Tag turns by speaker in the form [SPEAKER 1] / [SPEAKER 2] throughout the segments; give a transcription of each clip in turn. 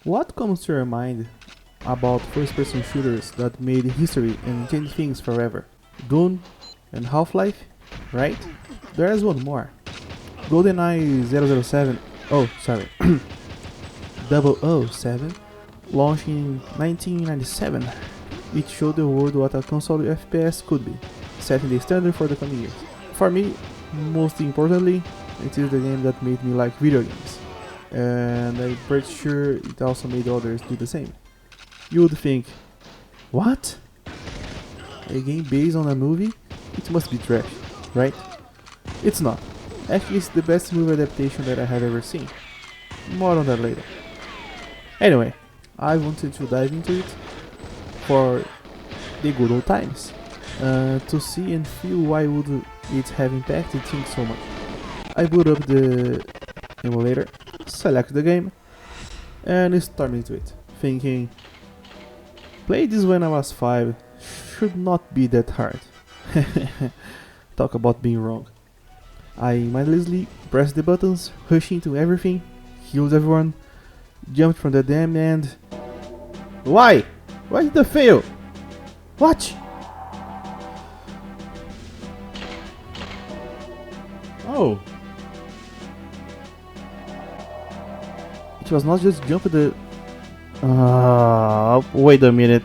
[SPEAKER 1] What comes to your mind about first-person shooters that made history and changed things forever? Doom and Half-Life, right? There's one more. GoldenEye 007, oh sorry, 007, launched in 1997. It showed the world what a console FPS could be, setting the standard for the coming years. For me, most importantly, it is the game that made me like video games, and I'm pretty sure it also made others do the same. You would think, what? A game based on a movie? It must be trash, right? It's not. Actually, it's the best movie adaptation that I have ever seen. More on that later. Anyway, I wanted to dive into it for the good old times, to see and feel why would it have impacted things so much. I boot up the emulator, select the game, and start into it, thinking, play this when I was 5 should not be that hard. Talk about being wrong. I mindlessly pressed the buttons, rushed into everything, killed everyone, jumped from the dam and... Why? Why did I fail? What? Oh. It was not just jump the... wait a minute.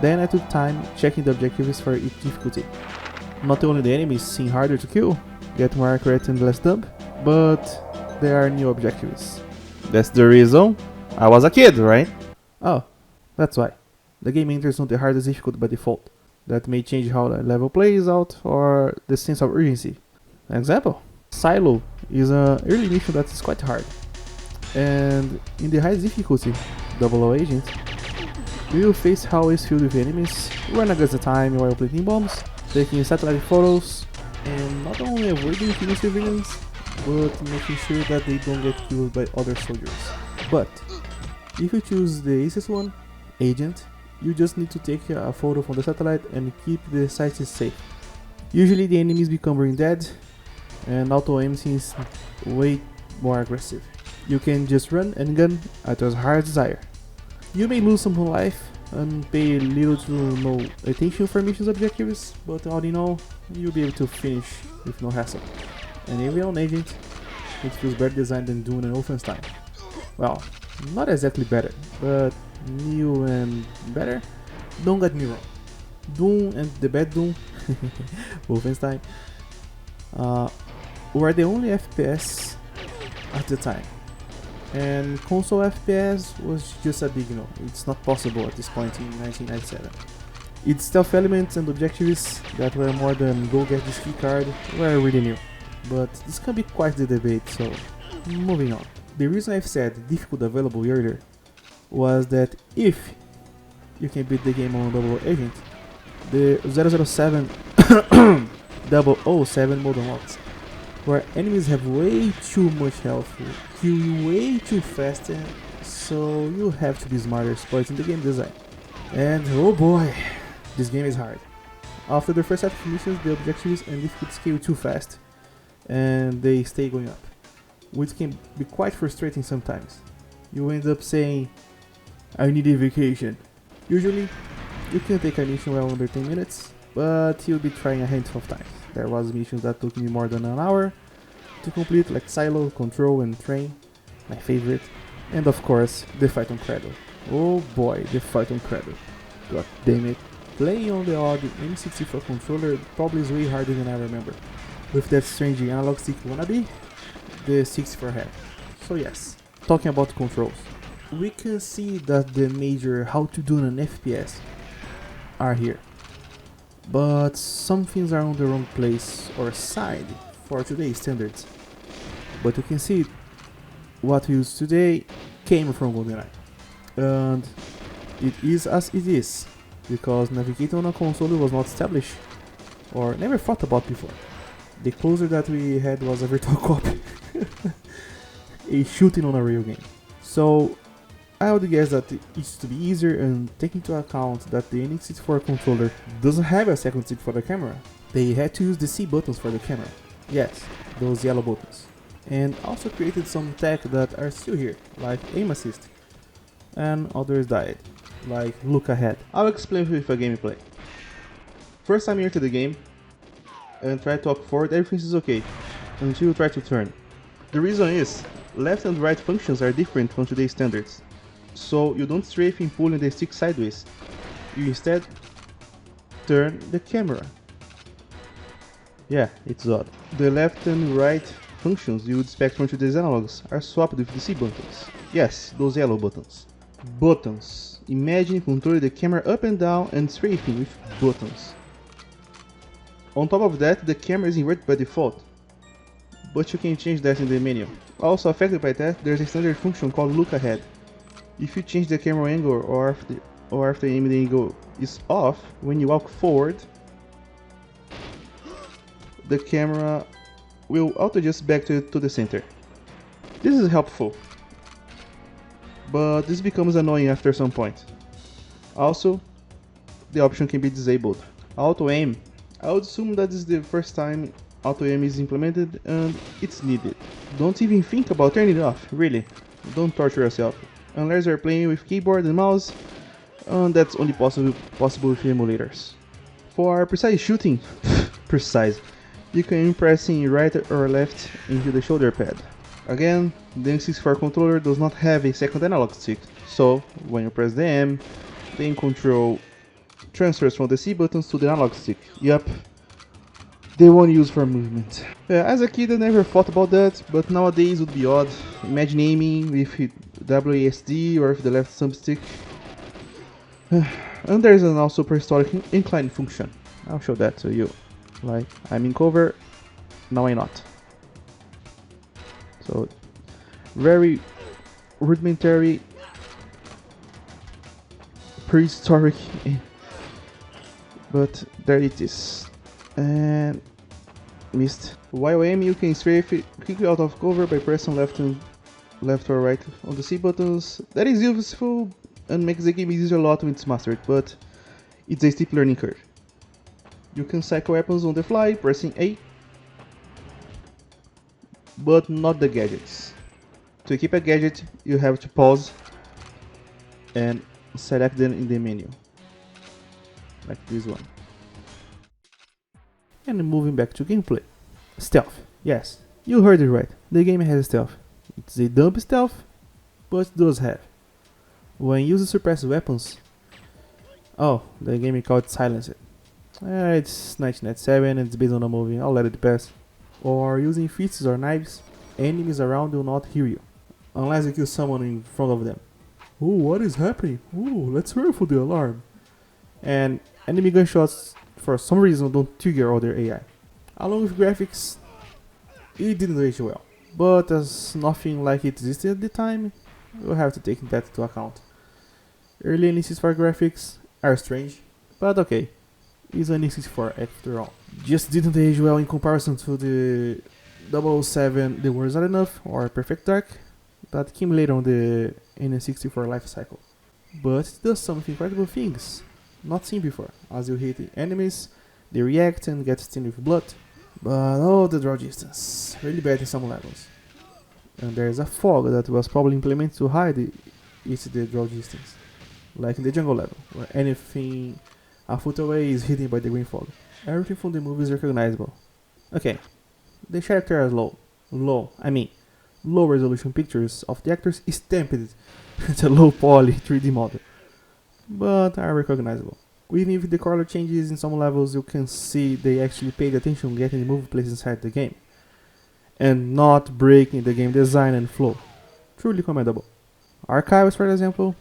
[SPEAKER 1] Then I took time checking the objectives for its difficulty. Not only the enemies seem harder to kill, get more accurate and less dumb, but there are new objectives. That's the reason I was a kid, right? Oh, that's why. The game enters on the hardest difficulty by default. That may change how the level plays out or the sense of urgency. An example, Silo is an early mission that is quite hard. And in the highest difficulty, 00 Agent, we will face hallways filled with enemies, run against the time while planting bombs, taking satellite photos, and not only avoiding killing civilians, but making sure that they don't get killed by other soldiers. But if you choose the easiest one, Agent, you just need to take a photo from the satellite and keep the site safe. Usually the enemies become brain dead, and auto aim seems way more aggressive. You can just run and gun at your heart's desire. You may lose some life and pay little to no attention for missions objectives, but all in all, you'll be able to finish with no hassle. And every on Agent, it feels better designed than Doom and Wolfenstein. Well, not exactly better, but new and better? Don't get me wrong. Doom and the bad Doom, Wolfenstein, were the only FPS at the time. And console FPS was just a big no. It's not possible at this point in 1997. Its stealth elements and objectives that were more than go get this key card were really new. But this can be quite the debate, so moving on. The reason I've said difficult available earlier was that if you can beat the game on 00 Agent, the 007 007 Modern Ops, where enemies have way too much health, kill you way too fast, so you have to be smarter exploiting the game design. And oh boy, this game is hard. After the first set of missions, the objectives and difficulty scale too fast, and they stay going up, which can be quite frustrating sometimes. You end up saying, I need a vacation. Usually, you can take a mission well under 10 minutes, but you'll be trying a handful of times. There was missions that took me more than an hour to complete, like Silo, Control and Train, my favorite. And of course, the fight on Cradle. Oh boy, the fight on Cradle. God damn it. Playing on the odd N64 controller probably is way harder than I remember. With that strange analog stick wannabe, the 64 had. So yes, talking about controls. We can see that the major how to do an FPS are here. But some things are on the wrong place or side for today's standards. But you can see what we use today came from GoldenEye. And it is as it is, because navigating on a console was not established or never thought about before. The closer that we had was a virtual copy, a shooting on a real game. So I would guess that it used to be easier, and take into account that the N64 controller doesn't have a second stick for the camera, they had to use the C buttons for the camera. Yes, those yellow buttons. And also created some tech that are still here, like aim assist, and others died, like look ahead. I'll explain with a gameplay. First time you enter the game and try to walk forward, everything is okay, until you try to turn. The reason is, left and right functions are different from today's standards, so you don't strafe in pulling the stick sideways, you instead turn the camera. Yeah, it's odd. The left and right functions you would expect from today's analogs are swapped with the C buttons. Yes, those yellow buttons. Buttons. Imagine controlling the camera up and down and strafing with buttons. On top of that, the camera is inverted by default, but you can change that in the menu. Also affected by that, there's a standard function called look ahead. If you change the camera angle or after aiming the angle is off, when you walk forward, the camera will auto-adjust back to the center. This is helpful, but this becomes annoying after some point. Also, the option can be disabled. Auto-aim. I would assume that this is the first time auto-aim is implemented and it's needed. Don't even think about turning it off, really. Don't torture yourself. Unless you're playing with keyboard and mouse, and that's only possible with emulators. For precise shooting, precise, you can aim pressing right or left into the shoulder pad. Again, the N64 controller does not have a second analog stick, so when you press the M, the aim control transfers from the C buttons to the analog stick. Yup, they won't use for movement. As a kid I never thought about that, but nowadays would be odd. Imagine aiming with WASD or with the left thumbstick. And there is an also prehistoric incline function. I'll show that to you. Like, I'm in cover, now I'm not. So, very rudimentary, prehistoric, but there it is. And missed. While aiming, you can strafe quickly out of cover by pressing left or right on the C buttons. That is useful and makes the game easier a lot when it's mastered, but it's a steep learning curve. You can cycle weapons on the fly, pressing A, but not the gadgets. To equip a gadget, you have to pause and select them in the menu, like this one. And moving back to gameplay. Stealth. Yes, you heard it right. The game has stealth. It's a dumb stealth, but it does have. When using suppressed weapons, oh, the game is called Silenced. It's 1997 and it's based on a movie, I'll let it pass. Or using fists or knives, enemies around will not hear you, unless you kill someone in front of them. Oh, what is happening? Oh, let's hurry for the alarm. And enemy gunshots, for some reason, don't trigger all their AI. Along with graphics, it didn't age well, but as nothing like it existed at the time, we'll have to take that into account. Early N64 graphics are strange, but okay, it's an N64 after all. Just didn't age well in comparison to the 007 The Words Are Enough or Perfect Dark that came later on the N64 life cycle. But it does some incredible things not seen before. As you hit the enemies, they react and get stained with blood. But oh, the draw distance, really bad in some levels. And there is a fog that was probably implemented to hide the draw distance, like in the jungle level, where anything a foot away is hidden by the green fog. Everything from the movie is recognizable. Okay, the character are low resolution pictures of the actors stamped to low poly 3D model, but are recognizable. Even if the color changes in some levels, you can see they actually paid attention getting the movie placed inside the game, and not breaking the game design and flow. Truly commendable. Archives, for example,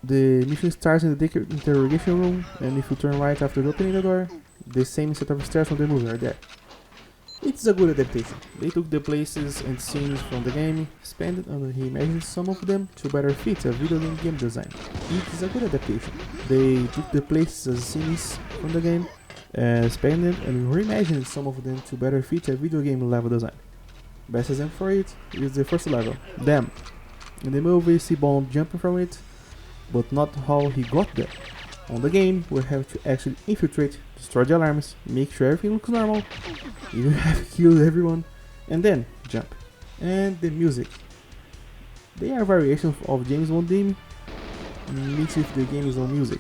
[SPEAKER 1] the mission starts in the interrogation room, and if you turn right after opening the door, the same set of stairs from the movie are there. It's a good adaptation. They took the places and scenes from the game, expanded and reimagined some of them to better fit a video game design. It is a good adaptation. They took the places and scenes from the game, expanded and reimagined some of them to better fit a video game level design. Best example for it is the first level, Dam. In the movie, you see Bond jumping from it, but not how he got there. On the game, we have to actually infiltrate, destroy the alarms, make sure everything looks normal, even have killed everyone, and then jump. And the music. They are variations of James Bond theme, mixed with the game's own music.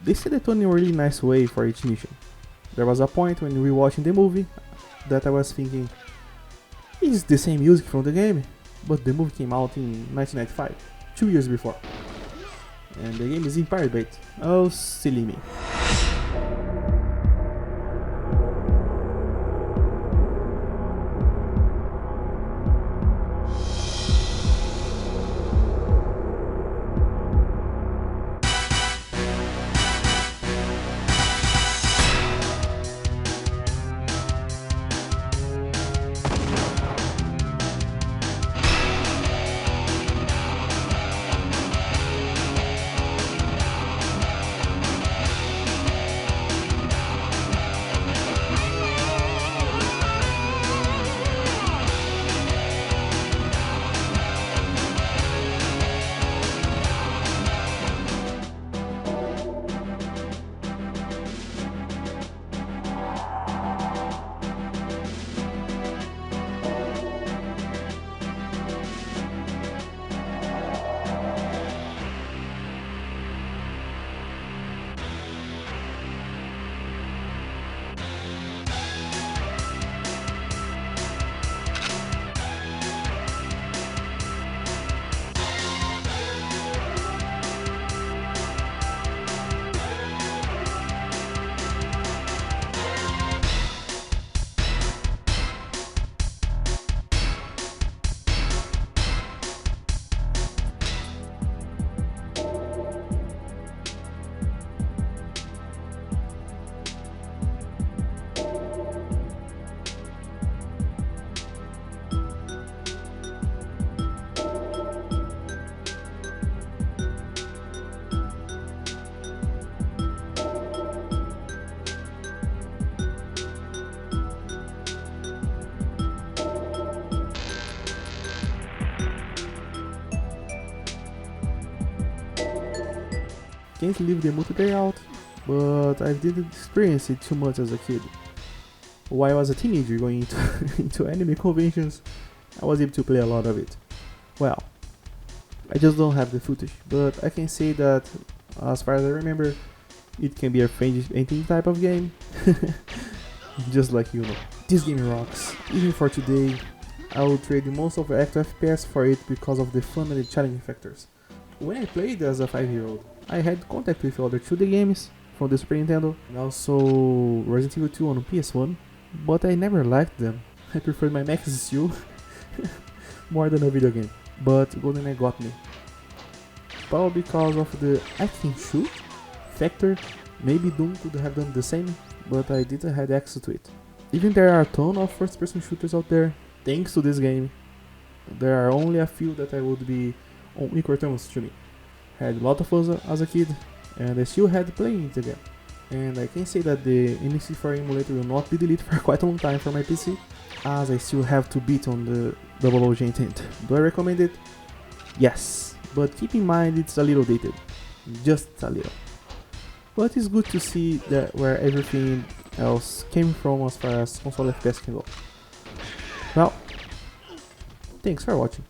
[SPEAKER 1] They set it in a really nice way for each mission. There was a point when rewatching the movie that I was thinking, it's the same music from the game, but the movie came out in 1995, 2 years before. And the game is in Pirate Bay. Oh, silly me. Can't leave the multiplayer out, but I didn't experience it too much as a kid. While I was a teenager going into anime conventions, I was able to play a lot of it. Well, I just don't have the footage, but I can say that, as far as I remember, it can be a fainting type of game. Just like you know. This game rocks. Even for today, I would trade most of the actual FPS for it because of the fun and the challenging factors. When I played as a 5-year-old, I had contact with other 2D games from the Super Nintendo and also Resident Evil 2 on PS1, but I never liked them. I preferred my Max Steel more than a video game, but GoldenEye got me. Probably because of the I can shoot factor. Maybe Doom could have done the same, but I didn't have access to it. Even there are a ton of first-person shooters out there, thanks to this game, there are only a few that I would be on equal terms to me. Had a lot of fun as a kid, and I still had playing it again. And I can say that the NC4 emulator will not be deleted for quite a long time for my PC, as I still have to beat on the OOG Intent. Do I recommend it? Yes, but keep in mind it's a little dated, just a little. But it's good to see that where everything else came from as far as console FPS can go. Well, thanks for watching.